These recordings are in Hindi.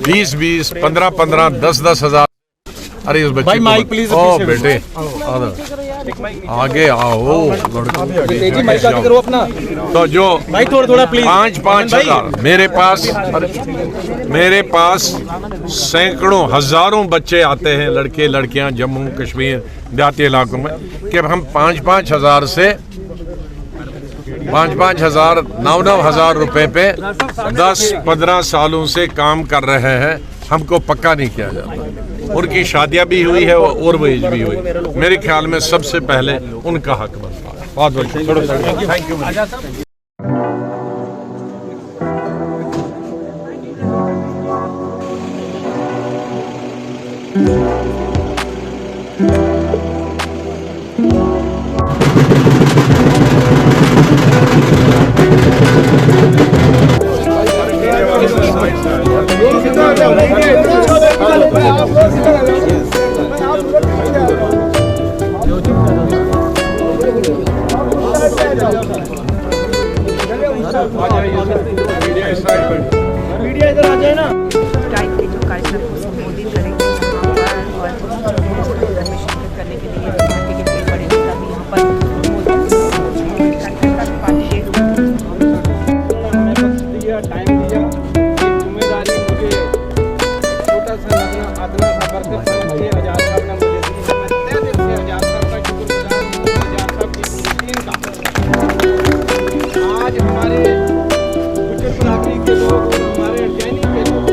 20-20, 15-15, 10-10 हजार। अरे इस बच्चे माइक प्लीज। ओ बेटे आगे आओ करो अपना। तो जो भाई थोड़ा प्लीज 5-5 हजार मेरे पास सैकड़ों हजारों बच्चे आते हैं, लड़के लड़कियां जम्मू कश्मीर देहाती इलाकों में, कि हम 5-5 हजार से 5-5 हजार 9-9 हजार रुपए पे 10-15 सालों से काम कर रहे हैं। हमको पक्का नहीं किया जाता। उनकी शादियां भी हुई है और वेज भी हुई। मेरे ख्याल में सबसे पहले उनका हक बनता है। बहुत बहुत थैंक यू। मीडिया इधर आ जाए ना। टाइप के जो कार्यक्रम को संबोधित करेंगे यहाँ पर और शिरकत करने के लिए पार्टी के कई बड़े नेता भी यहाँ पर टाइम दिया, एक जिम्मेदारी मुझे छोटा सा अदना सा करके समझ के आजाद साहब ने मुझे दी। मैं तहे दिल से आजाद साहब का शुक्रगुजार हूँ, आजाद साहब की पूरी टीम का। आज हमारे गुजर बरादरी के लोग, हमारे जैनी के लोग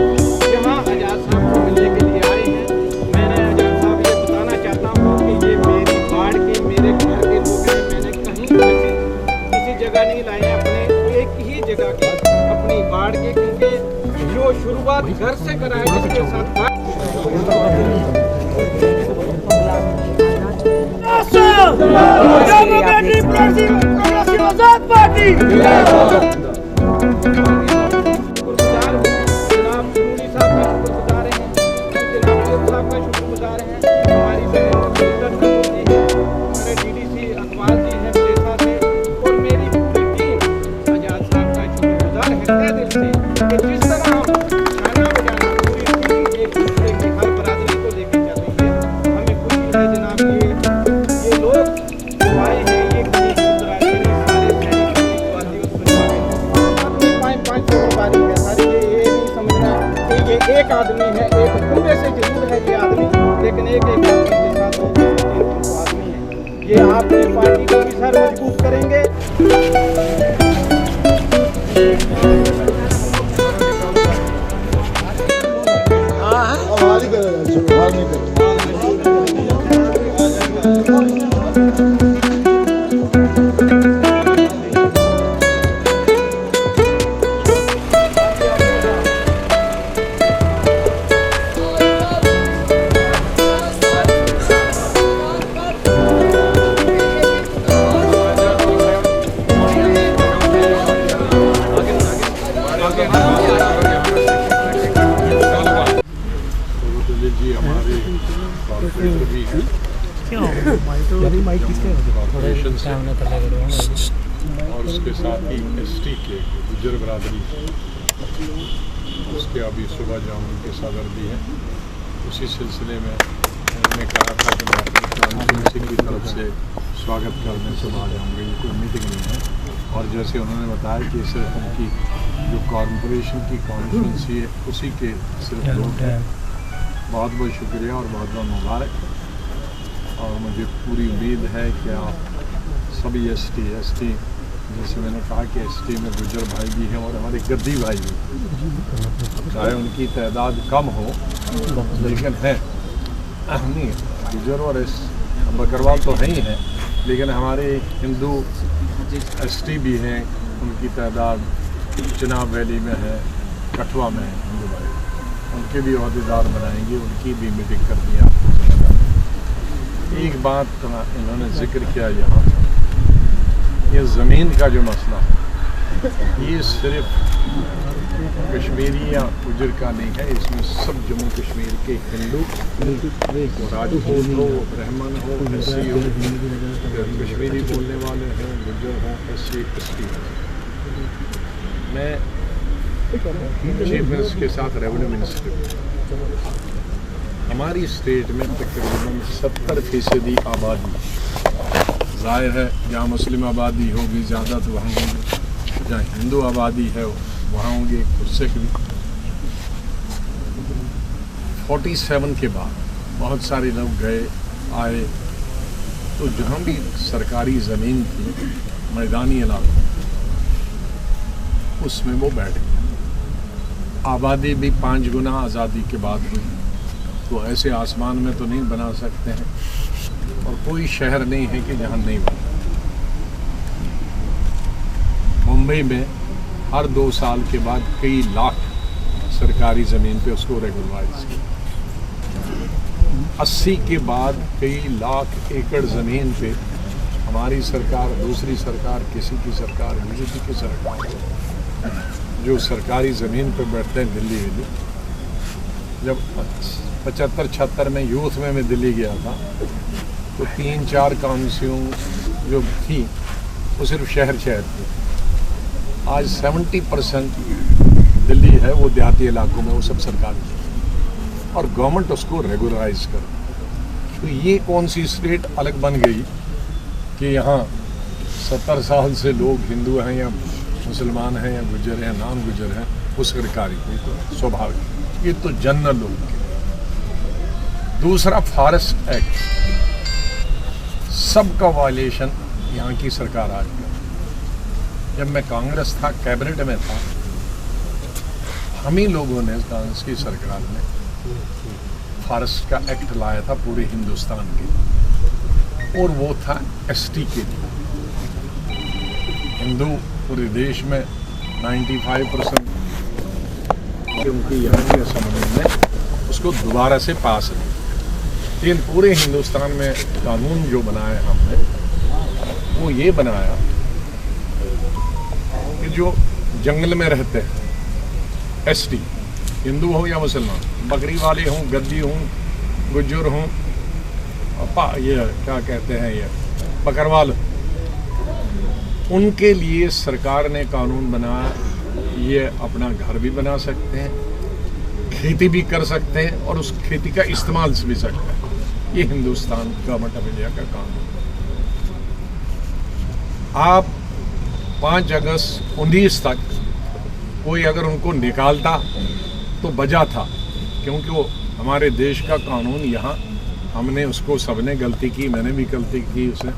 यहाँ आजाद साहब को मिलने के लिए आए हैं। मैंने आजाद साहब ये बताना चाहता हूँ कि ये मेरी वार्ड के, मेरे घर के लोग हैं। मैंने कहीं किसी जगह नहीं लाए हैं, अपने एक ही जगह के, अपनी वार्ड के, क्योंकि जो शुरुआत घर से करा है, जिसके साथ एक आदमी है, एक पूरे से जरूर है ये आदमी, लेकिन एक आदमी के साथ 200-300 आदमी है। ये आपकी पार्टी को भी सर मजबूत करेंगे। जी हमारे कॉर्पोरेटर भी हैं कॉर्पोरेशन से, और उसके साथ ही एसटी के गुजर बरादरी, उसके अभी सुबह जाऊँ उनके सदर भी हैं। उसी सिलसिले में उन्होंने कहा था कि मैं अपनी कॉन्फ्रेंस की तरफ से स्वागत करने से आ जाऊँगी, कोई मीटिंग नहीं है। और जैसे उन्होंने बताया कि सिर्फ उनकी जो कॉर्पोरेशन की कॉन्फ्रेंस है उसी के सिर्फ लोग हैं। बहुत बहुत शुक्रिया और बहुत बहुत मुबारक। और मुझे पूरी उम्मीद है कि आप सभी एसटी जैसे मैंने कहा कि एसटी में गुजर भाई भी हैं और हमारे गद्दी भाई भी, चाहे उनकी तादाद कम हो लेकिन है नहीं, गुजर और बकरवाल तो है ही हैं, लेकिन हमारे हिंदू एसटी भी हैं, उनकी तादाद चिनाब वैली में है, कठुआ में है हिंदू भाई, उनके भी अहदेदार बनाएंगे, उनकी भी मीटिंग करनी है आपको। एक बात इन्होंने जिक्र किया यहाँ, ये ज़मीन का जो मसला है ये सिर्फ कश्मीरी या गुजर का नहीं है, इसमें सब जम्मू कश्मीर के हिंदू, राजपूत हो, ब्राह्मण हो, एससी हो, कश्मीरी बोलने वाले हों, गुजर हों, एससी एसटी हो। मैं चीफ मिनिस्टर के साथ रेवेन्यू मिनिस्टर। हमारी स्टेट में तकरीबन 70% आबादी, जाहिर है जहाँ मुस्लिम आबादी होगी ज़्यादा तो वहाँ होंगे, जहाँ हिंदू आबादी है वहाँ होंगे उससे भी। 47 के बाद बहुत सारे लोग गए आए, तो जहाँ भी सरकारी ज़मीन थी मैदानी इलाकों उसमें वो बैठ गया। आबादी भी 5 गुना आज़ादी के बाद हुई, तो ऐसे आसमान में तो नहीं बना सकते हैं, और कोई शहर नहीं है कि जहाँ नहीं बना। मुंबई में हर 2 साल के बाद कई लाख सरकारी ज़मीन पे उसको रेगुलराइज किया। 80 के बाद कई लाख एकड़ ज़मीन पे हमारी सरकार, दूसरी सरकार, किसी की सरकार, बीजेपी की सरकार, जो सरकारी ज़मीन पे बैठते हैं दिल्ली। जब 75-76 में यूथ में मैं दिल्ली गया था, तो 3-4 काउंसिलों जो थी वो सिर्फ शहर थी। आज 70% दिल्ली है वो देहाती इलाकों में, वो सब सरकारी है, और गवर्नमेंट उसको रेगुलराइज कर। तो ये कौन सी स्टेट अलग बन गई कि यहाँ 70 साल से लोग हिंदू हैं या मुसलमान हैं या गुजर हैं, नाम गुजर हैं, वो सरकारी। ये तो स्वाभाविक, ये तो जनरल लोग। दूसरा, फॉरेस्ट एक्ट, सबका वायलेशन यहाँ की सरकार आज कर। जब मैं कांग्रेस था, कैबिनेट में था, हम ही लोगों ने, कांग्रेस की सरकार ने फॉरेस्ट का एक्ट लाया था पूरे हिंदुस्तान के, और वो था एसटी के लिए। हिंदू पूरे देश में 95% उनकी यहाँ की असेंबली ने उसको दोबारा से पास किया। लेकिन पूरे हिंदुस्तान में कानून जो बनाया हमने, वो ये बनाया कि जो जंगल में रहते हैं एसटी, हिंदू हो या मुसलमान, बकरी वाले हों, गद्दी हों, गुज्जर हों, ये क्या कहते हैं, ये बकरवाल, उनके लिए सरकार ने कानून बनाया, ये अपना घर भी बना सकते हैं, खेती भी कर सकते हैं, और उस खेती का इस्तेमाल भी सकते हैं। ये हिंदुस्तान गवर्नमेंट ऑफ इंडिया का कानून। आप 5 अगस्त 19 तक कोई अगर उनको निकालता तो बजा था, क्योंकि वो हमारे देश का कानून, यहाँ हमने उसको, सबने गलती की, मैंने भी गलती की उसे,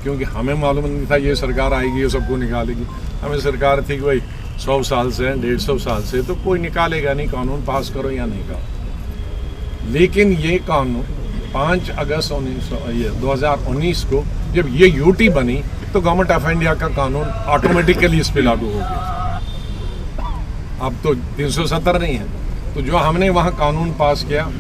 क्योंकि हमें मालूम नहीं था ये सरकार आएगी ये सबको निकालेगी। हमें सरकार थी कि भाई 100 साल से, 150 साल से तो कोई निकालेगा नहीं, कानून पास करो या नहीं करो। लेकिन ये कानून 5 अगस्त 2019 को जब ये यूटी बनी, तो गवर्नमेंट ऑफ इंडिया का कानून ऑटोमेटिकली इस पर लागू हो गया। अब तो 370 नहीं है, तो जो हमने वहाँ कानून पास किया,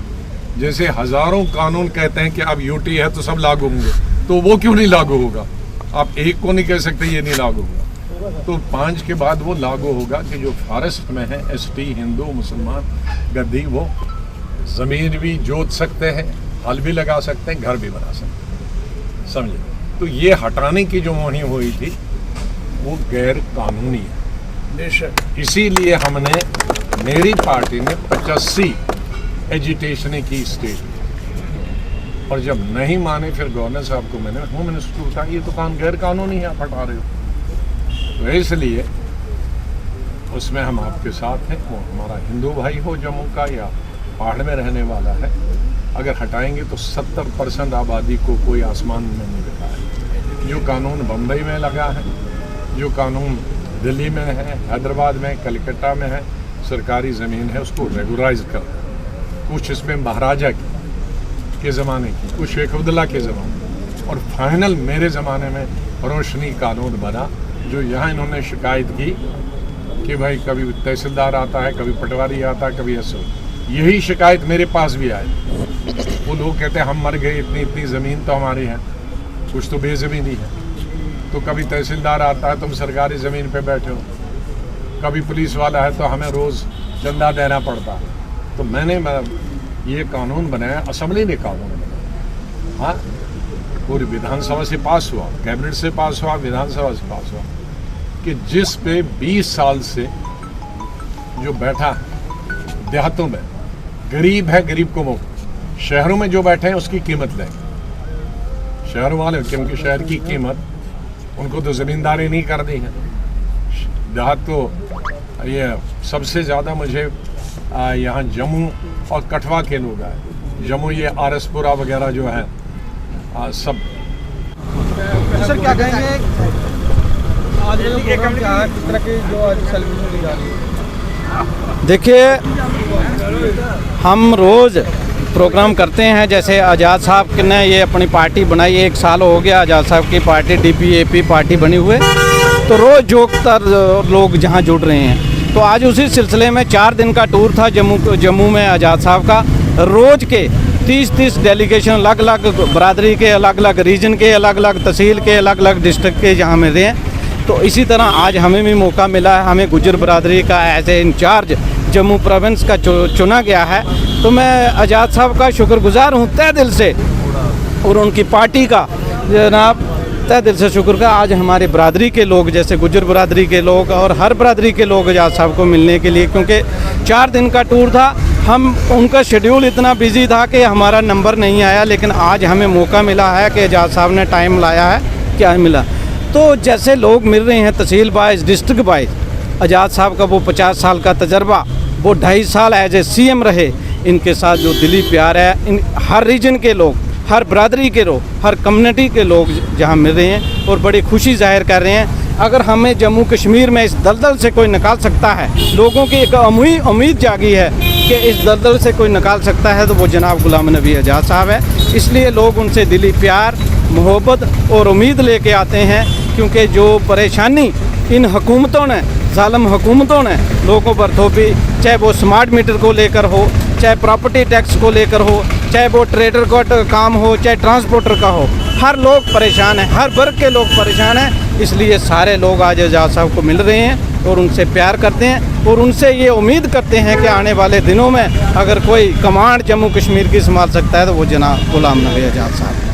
जैसे हजारों कानून कहते हैं कि अब यूटी है तो सब लागू होंगे, तो वो क्यों नहीं लागू होगा? आप एक को नहीं कह सकते ये नहीं लागू होगा। तो 5 के बाद वो लागू होगा कि जो फॉरेस्ट में है, एसटी, हिंदू, मुसलमान, गद्दी, वो ज़मीन भी जोत सकते हैं, हल भी लगा सकते हैं, घर भी बना सकते हैं, समझे? तो ये हटाने की जो मुहिम हुई थी वो गैर कानूनी है। इसीलिए हमने, मेरी पार्टी ने 85 एजिटेशन की स्टेट, और जब नहीं माने फिर गवर्नर साहब को मैंने होम मिनिस्टर को कहा ये तो काम गैर कानूनी है, आप हटा रहे हो। तो इसलिए उसमें हम आपके साथ हैं। वो हमारा हिंदू भाई हो जम्मू का या पहाड़ में रहने वाला है, अगर हटाएंगे तो 70% आबादी को कोई आसमान में नहीं दिखा है। जो कानून बम्बई में लगा है, जो कानून दिल्ली में है, हैदराबाद में, कलकत्ता में है, सरकारी ज़मीन है, उसको रेगुलराइज कर। कुछ इसमें महाराजा के ज़माने की, कुछ शेख अब्दुल्ला के ज़माने, और फाइनल मेरे ज़माने में रोशनी कानून बना, जो यहाँ इन्होंने शिकायत की कि भाई कभी तहसीलदार आता है, कभी पटवारी आता है, कभी ऐसा। यही शिकायत मेरे पास भी आई। वो लोग कहते हैं हम मर गए, इतनी इतनी ज़मीन तो हमारी है, कुछ तो बेज़मीनी है। तो कभी तहसीलदार आता है, तुम सरकारी ज़मीन पे बैठे हो, कभी पुलिस वाला है तो हमें रोज़ चंदा देना पड़ता है। तो मैंने ये कानून बनाया, असेंबली ने कानून बनाया, हाँ, पूरी विधानसभा से पास हुआ, कैबिनेट से पास हुआ, विधानसभा से पास हुआ, कि जिस पे 20 साल से जो बैठा देहातों में, गरीब है, गरीब को मुफ्त, शहरों में जो बैठे हैं उसकी कीमत लें। शहर वाले, क्योंकि शहर की कीमत उनको तो ज़मींदारी नहीं कर दी है। देहात तो ये सबसे ज़्यादा मुझे यहाँ जम्मू और कठवा के लोग आए। जम्मू ये आरएसपुरा वगैरह जो है सब। सर क्या कहेंगे आज जो प्रोग्राम क्या है, किस तरह की जो आज सेलिब्रेशन की जा रही है? देखिए, हम रोज़ प्रोग्राम करते हैं। जैसे आज़ाद साहब ने ये अपनी पार्टी बनाई, 1 साल हो गया आज़ाद साहब की पार्टी DPAP पार्टी बनी हुए, तो रोज़ जोकतर लोग जहाँ जुड़ रहे हैं। तो आज उसी सिलसिले में 4 दिन का टूर था जम्मू में आज़ाद साहब का। रोज़ के 30 डेलीगेशन अलग अलग बरादरी के, अलग अलग रीजन के, अलग अलग तहसील के, अलग अलग डिस्ट्रिक्ट के जहाँ मिल रहे हैं। तो इसी तरह आज हमें भी मौका मिला है, हमें गुजर बरादरी का as a incharge Jammu province का चुना गया है। तो मैं आज़ाद साहब का शुक्रगुजार हूँ तहे दिल से, और उनकी पार्टी का जनाब तहे दिल से शुक्र का। आज हमारे बरादरी के लोग, जैसे गुजर बरादरी के लोग और हर बरादरी के लोग आज़ाद साहब को मिलने के लिए, क्योंकि 4 दिन का टूर था, हम उनका शेड्यूल इतना बिजी था कि हमारा नंबर नहीं आया, लेकिन आज हमें मौका मिला है कि आज़ाद साहब ने टाइम लाया है, क्या मिला। तो जैसे लोग मिल रहे हैं तहसील वाइज, डिस्ट्रिक्ट वाइज, आज़ाद साहब का वो 50 साल का तजर्बा, वो 2.5 साल एज ए CM रहे, इनके साथ जो दिली प्यार है, इन हर रीजन के लोग, हर बरादरी के लोग, हर कम्युनिटी के लोग जहाँ मिल रहे हैं और बड़ी खुशी जाहिर कर रहे हैं। अगर हमें जम्मू कश्मीर में इस दलदल से कोई निकाल सकता है, लोगों की एक उम्मीद जागी है कि इस दलदल से कोई निकाल सकता है, तो वो जनाब गुलाम नबी आज़ाद साहब है। इसलिए लोग उनसे दिली प्यार, मोहब्बत और उम्मीद लेके आते हैं, क्योंकि जो परेशानी इन हुकूमतों ने, ज़ालिम हुकूमतों ने लोगों पर थोपी, चाहे वो स्मार्ट मीटर को लेकर हो, चाहे प्रॉपर्टी टैक्स को लेकर हो, चाहे वो ट्रेडर का काम हो, चाहे ट्रांसपोर्टर का हो, हर लोग परेशान हैं, हर वर्ग के लोग परेशान हैं। इसलिए सारे लोग आज आज़ाद साहब को मिल रहे हैं और उनसे प्यार करते हैं, और उनसे ये उम्मीद करते हैं कि आने वाले दिनों में अगर कोई कमांड जम्मू कश्मीर की संभाल सकता है तो वो जनाब गुलाम नबी आज़ाद साहब।